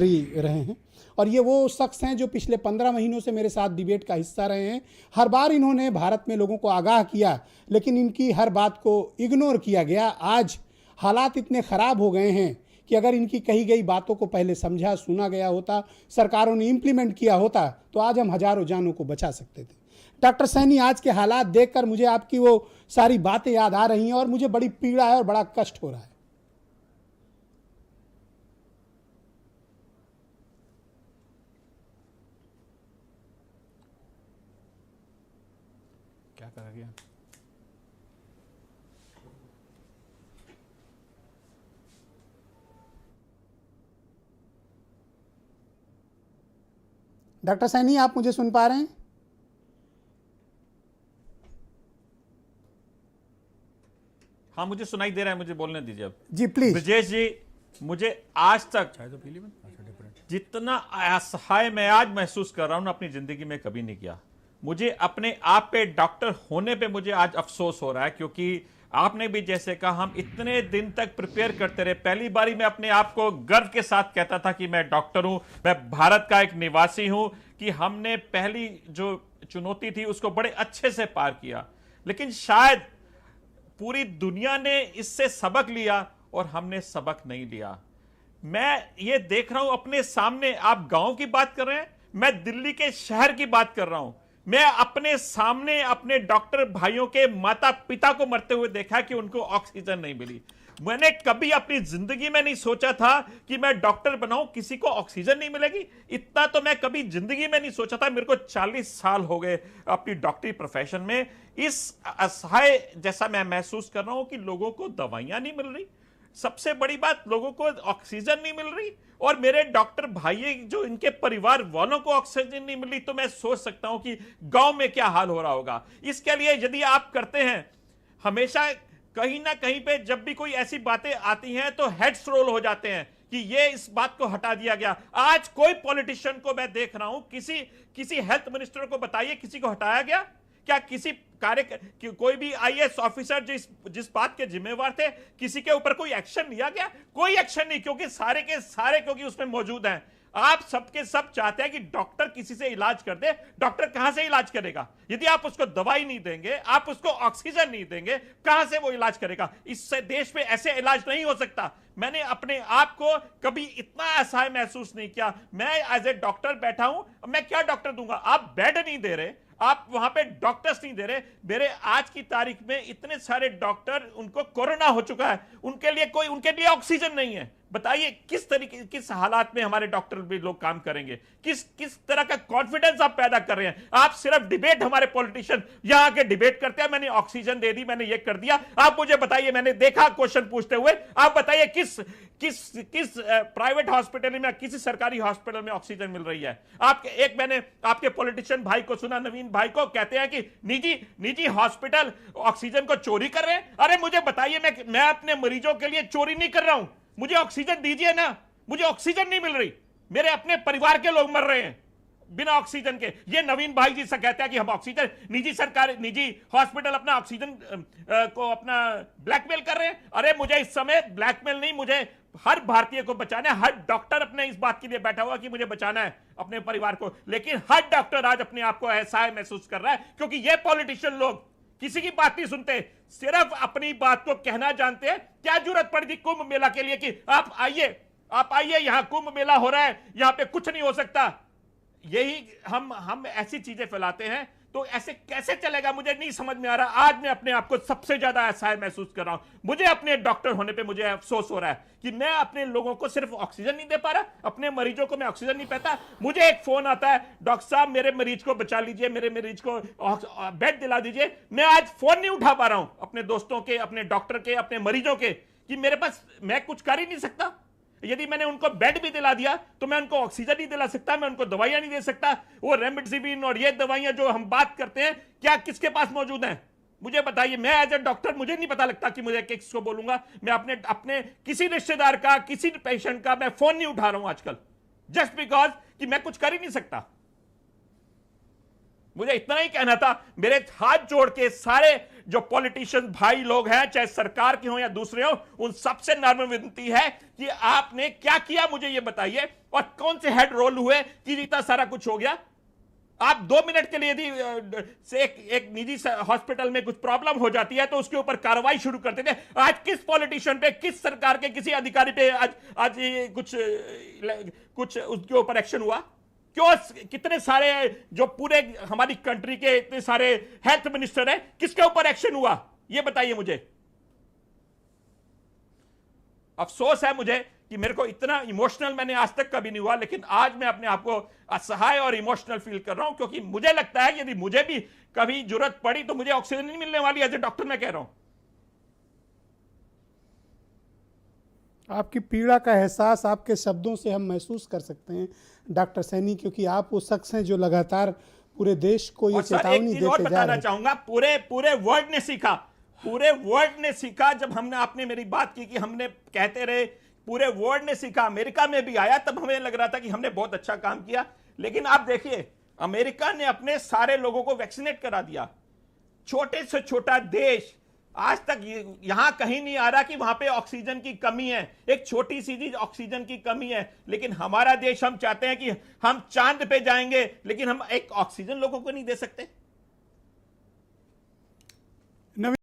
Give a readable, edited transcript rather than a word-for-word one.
रहे हैं और ये वो शख्स हैं जो पिछले 15 महीनों से मेरे साथ डिबेट का हिस्सा रहे हैं। हर बार इन्होंने भारत में लोगों को आगाह किया, लेकिन इनकी हर बात को इग्नोर किया गया। आज हालात इतने ख़राब हो गए हैं कि अगर इनकी कही गई बातों को पहले समझा सुना गया होता, सरकारों ने इम्प्लीमेंट किया होता, तो आज हम हज़ारों जानों को बचा सकते थे। डॉक्टर सैनी, आज के हालात देखकर मुझे आपकी वो सारी बातें याद आ रही हैं और मुझे बड़ी पीड़ा है और बड़ा कष्ट हो रहा है। क्या करा गया? डॉक्टर सैनी, आप मुझे सुन पा रहे हैं? हाँ, मुझे सुनाई दे रहा है, मुझे बोलने दीजिए अब। जी प्लीज। ब्रजेश जी, मुझे आज तक जितना असहाय मैं आज महसूस कर रहा हूं ना, अपनी जिंदगी में कभी नहीं किया। मुझे अपने आप पे, डॉक्टर होने पे मुझे आज अफसोस हो रहा है, क्योंकि आपने भी जैसे कहा, हम इतने दिन तक प्रिपेयर करते रहे। पहली बारी मैं अपने आप को गर्व के साथ कहता था कि मैं डॉक्टर हूं, मैं भारत का एक निवासी हूं, कि हमने पहली जो चुनौती थी उसको बड़े अच्छे से पार किया। लेकिन शायद पूरी दुनिया ने इससे सबक लिया और हमने सबक नहीं लिया। मैं ये देख रहा हूं अपने सामने, आप गांव की बात कर रहे हैं, मैं दिल्ली के शहर की बात कर रहा हूं। मैं अपने सामने अपने डॉक्टर भाइयों के माता पिता को मरते हुए देखा कि उनको ऑक्सीजन नहीं मिली। मैंने कभी अपनी जिंदगी में नहीं सोचा था कि मैं डॉक्टर बनाऊं, किसी को ऑक्सीजन नहीं मिलेगी। इतना तो मैं कभी जिंदगी में नहीं सोचा था। मेरे को 40 साल हो गए अपनी डॉक्टरी प्रोफेशन में। इस असहाय जैसा मैं महसूस कर रहा हूं कि लोगों को दवाइयां नहीं मिल रही, सबसे बड़ी बात लोगों को ऑक्सीजन नहीं मिल रही, और मेरे डॉक्टर भाई जो इनके परिवार वालों को ऑक्सीजन नहीं मिल रही, तो मैं सोच सकता हूं कि गांव में क्या हाल हो रहा होगा। इसके लिए यदि आप करते हैं, हमेशा कहीं ना कहीं पे जब भी कोई ऐसी बातें आती हैं तो हेड्स रोल हो जाते हैं कि ये इस बात को हटा दिया गया। आज कोई पॉलिटिशियन को मैं देख रहा हूं, किसी हेल्थ मिनिस्टर को बताइए, किसी को हटाया गया क्या? किसी कोई भी आईएएस ऑफिसर जिस बात के जिम्मेवार थे, किसी के ऊपर कोई एक्शन लिया गया? कोई एक्शन नहीं, क्योंकि सारे के सारे क्योंकि उसमें मौजूद हैं। आप सबके सब चाहते हैं कि डॉक्टर किसी से इलाज कर दे। डॉक्टर कहां से इलाज करेगा? यदि आप उसको दवाई नहीं देंगे, आप उसको ऑक्सीजन नहीं देंगे, कहां से वो इलाज करेगा? इससे देश में ऐसे इलाज नहीं हो सकता। मैंने अपने आप को कभी इतना असहाय महसूस नहीं किया। मैं एज ए डॉक्टर बैठा हूं, मैं क्या डॉक्टर दूंगा? आप बेड नहीं दे रहे, आप वहां पे डॉक्टर्स नहीं दे रहे। मेरे आज की तारीख में इतने सारे डॉक्टर, उनको कोरोना हो चुका है, उनके लिए ऑक्सीजन नहीं है। बताइए किस हालात में हमारे डॉक्टर भी लोग काम करेंगे? किस तरह का कॉन्फिडेंस आप पैदा कर रहे हैं? आप सिर्फ डिबेट, हमारे पॉलिटिशियन यहां आके डिबेट करते हैं, मैंने ऑक्सीजन दे दी, मैंने ये कर दिया। आप मुझे बताइए, मैंने देखा क्वेश्चन पूछते हुए, आप बताइए किस प्राइवेट हॉस्पिटल में, किसी सरकारी हॉस्पिटल में ऑक्सीजन मिल रही है? मैंने आपके पॉलिटिशियन भाई को सुना, नवीन भाई को, कहते हैं कि निजी हॉस्पिटल ऑक्सीजन को चोरी कर रहे हैं। अरे मुझे बताइए, मैं अपने मरीजों के लिए चोरी नहीं कर रहा हूं। मुझे ऑक्सीजन दीजिए ना। मुझे ऑक्सीजन नहीं मिल रही, मेरे अपने परिवार के लोग मर रहे हैं बिना ऑक्सीजन के। ये नवीन भाई जी से कहते हैं कि हम ऑक्सीजन, निजी हॉस्पिटल अपना ऑक्सीजन को अपना ब्लैकमेल कर रहे हैं। अरे मुझे इस समय ब्लैकमेल नहीं, मुझे हर भारतीय को बचाना है। हर डॉक्टर अपने इस बात के लिए बैठा हुआ कि मुझे बचाना है अपने परिवार को, लेकिन हर डॉक्टर आज अपने आप को असहाय महसूस कर रहा है, क्योंकि ये पॉलिटिशियन लोग किसी की बात नहीं सुनते, सिर्फ अपनी बात को कहना जानते हैं। क्या जरूरत पड़ी थी कुंभ मेला के लिए कि आप आइए, यहां कुंभ मेला हो रहा है, यहां पे कुछ नहीं हो सकता। यही हम ऐसी चीजें फैलाते हैं, तो ऐसे कैसे चलेगा? मुझे नहीं समझ में आ रहा। आज मैं अपने आप को सबसे ज्यादा असहाय महसूस कर रहा हूं। मुझे अपने डॉक्टर होने पे मुझे अफसोस हो रहा है कि मैं अपने लोगों को सिर्फ ऑक्सीजन नहीं दे पा रहा, अपने मरीजों को मैं ऑक्सीजन नहीं पाता। मुझे एक फोन आता है, डॉक्टर साहब मेरे मरीज को बचा लीजिए, मेरे मरीज को बेड दिला दीजिए। मैं आज फोन नहीं उठा पा रहा हूं अपने दोस्तों के, अपने डॉक्टर के, अपने मरीजों के, कि मेरे पास, मैं कुछ कर ही नहीं सकता। यदि मैंने उनको बेड भी दिला दिया तो मैं उनको ऑक्सीजन नहीं दिला सकता, मैं उनको दवाइयां नहीं दे सकता। वो रेमडेसिविर और ये दवाइयां जो हम बात करते हैं, क्या किसके पास मौजूद हैं? मुझे बताइए। मैं एज ए डॉक्टर, मुझे नहीं पता लगता कि मुझे किसको बोलूंगा। मैं अपने किसी रिश्तेदार का, किसी पेशेंट का मैं फोन नहीं उठा रहा हूं आजकल, जस्ट बिकॉज कि मैं कुछ कर ही नहीं सकता। मुझे इतना ही कहना था। मेरे हाथ जोड़ के सारे जो पॉलिटिशियन भाई लोग हैं, चाहे सरकार के हों या दूसरे हों, उन सबसे नम्र विनती है कि आपने क्या किया मुझे ये बताइए, और कौन से हेड रोल हुए कि इतना सारा कुछ हो गया। आप 2 मिनट के लिए यदि से एक निजी हॉस्पिटल में कुछ प्रॉब्लम हो जाती है तो उसके ऊपर कार्रवाई शुरू करते थे। आज किस पॉलिटिशियन पे, किस सरकार के किसी अधिकारी पे आज ये कुछ उसके ऊपर एक्शन हुआ? क्यों? कितने सारे जो पूरे हमारी कंट्री के इतने सारे हेल्थ मिनिस्टर हैं, किसके ऊपर एक्शन हुआ ये बताइए मुझे। अफसोस है मुझे कि मेरे को इतना इमोशनल मैंने आज तक कभी नहीं हुआ, लेकिन आज मैं अपने आप को असहाय और इमोशनल फील कर रहा हूं, क्योंकि मुझे लगता है कि यदि मुझे भी कभी जरूरत पड़ी तो मुझे ऑक्सीजन नहीं मिलने वाली। एज ए डॉक्टर मैं कह रहा हूं। आपकी पीड़ा का एहसास आपके शब्दों से हम महसूस कर सकते हैं डॉक्टर सैनी, क्योंकि आप वो शख्स हैं जो लगातार पूरे देश को ये चेतावनी देते जा रहे हैं। बताना चाहूंगा, पूरे वर्ल्ड ने सीखा, पूरे वर्ल्ड ने सीखा। जब हमने आपने मेरी बात की कि हमने कहते रहे, पूरे वर्ल्ड ने सीखा। अमेरिका में भी आया, तब हमें लग रहा था कि हमने बहुत अच्छा काम किया, लेकिन आप देखिए अमेरिका ने अपने सारे लोगों को वैक्सीनेट करा दिया। छोटे से छोटा देश, आज तक यहां कहीं नहीं आ रहा कि वहां पे ऑक्सीजन की कमी है, एक छोटी सी ऑक्सीजन की कमी है। लेकिन हमारा देश, हम चाहते हैं कि हम चांद पे जाएंगे, लेकिन हम एक ऑक्सीजन लोगों को नहीं दे सकते।